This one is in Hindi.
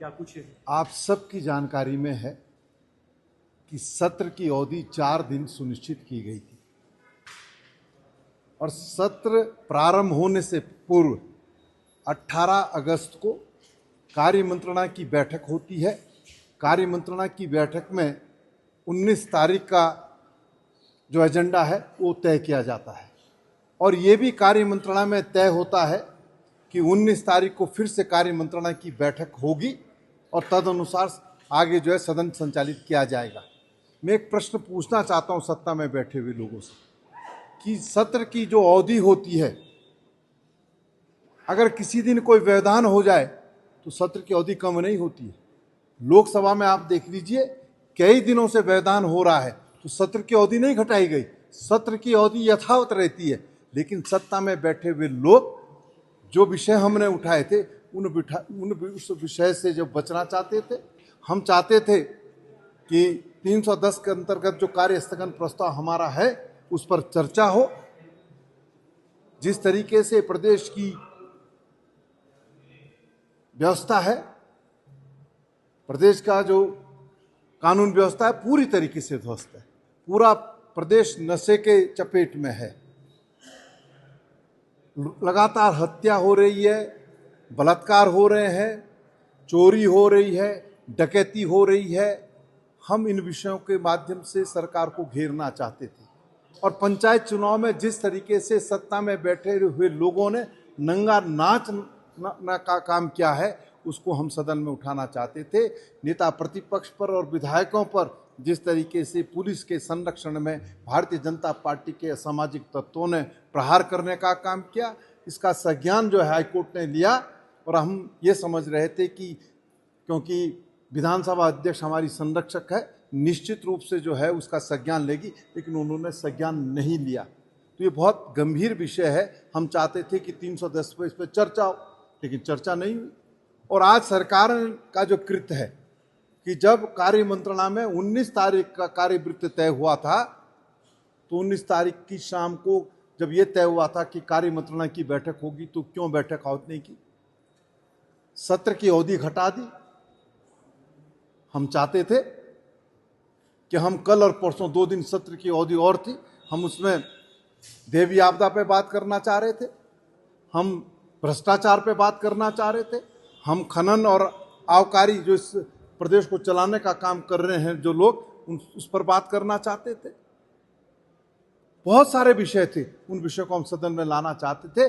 क्या कुछ आप सबकी जानकारी में है कि सत्र की अवधि 4 दिन सुनिश्चित की गई थी और सत्र प्रारंभ होने से पूर्व 18 अगस्त को कार्य मंत्रणा की बैठक होती है। कार्य मंत्रणा की बैठक में 19 तारीख का जो एजेंडा है वो तय किया जाता है और ये भी कार्य मंत्रणा में तय होता है कि 19 तारीख को फिर से कार्य मंत्रणा की बैठक होगी और तदनुसार आगे जो है सदन संचालित किया जाएगा। मैं एक प्रश्न पूछना चाहता हूं सत्ता में बैठे हुए लोगों से कि सत्र की जो अवधि होती है, अगर किसी दिन कोई व्यवधान हो जाए तो सत्र की अवधि कम नहीं होती है। लोकसभा में आप देख लीजिए कई दिनों से व्यवधान हो रहा है तो सत्र की अवधि नहीं घटाई गई, सत्र की अवधि यथावत रहती है। लेकिन सत्ता में बैठे हुए लोग जो विषय हमने उठाए थे उस विषय से जब बचना चाहते थे, हम चाहते थे कि 310 के अंतर्गत जो कार्य स्थगन प्रस्ताव हमारा है उस पर चर्चा हो। जिस तरीके से प्रदेश की व्यवस्था है, प्रदेश का जो कानून व्यवस्था है पूरी तरीके से ध्वस्त है। पूरा प्रदेश नशे के चपेट में है। लगातार हत्या हो रही है, बलात्कार हो रहे हैं, चोरी हो रही है, डकैती हो रही है। हम इन विषयों के माध्यम से सरकार को घेरना चाहते थे और पंचायत चुनाव में जिस तरीके से सत्ता में बैठे हुए लोगों ने नंगा नाच का काम किया है उसको हम सदन में उठाना चाहते थे। नेता प्रतिपक्ष पर और विधायकों पर जिस तरीके से पुलिस के संरक्षण में भारतीय जनता पार्टी के असामाजिक तत्वों ने प्रहार करने का काम किया, इसका संज्ञान जो है हाईकोर्ट ने लिया और हम ये समझ रहे थे कि क्योंकि विधानसभा अध्यक्ष हमारी संरक्षक है, निश्चित रूप से जो है उसका संज्ञान लेगी, लेकिन उन्होंने संज्ञान नहीं लिया। तो ये बहुत गंभीर विषय है। हम चाहते थे कि 310 पे इस पर चर्चा हो, लेकिन चर्चा नहीं हुई। और आज सरकार का जो कृत्य है कि जब कार्य मंत्रणा में 19 तारीख का कार्यवृत्त तय हुआ था तो 19 तारीख की शाम को जब ये तय हुआ था कि कार्य मंत्रणा की बैठक होगी तो क्यों बैठक आहूत नहीं की, सत्र की अवधि घटा दी। हम चाहते थे कि हम कल और परसों 2 दिन सत्र की अवधि और थी, हम उसमें देवी आपदा पे बात करना चाह रहे थे, हम भ्रष्टाचार पे बात करना चाह रहे थे, हम खनन और आबकारी जो इस प्रदेश को चलाने का काम कर रहे हैं जो लोग उस पर बात करना चाहते थे। बहुत सारे विषय थे, उन विषयों को हम सदन में लाना चाहते थे।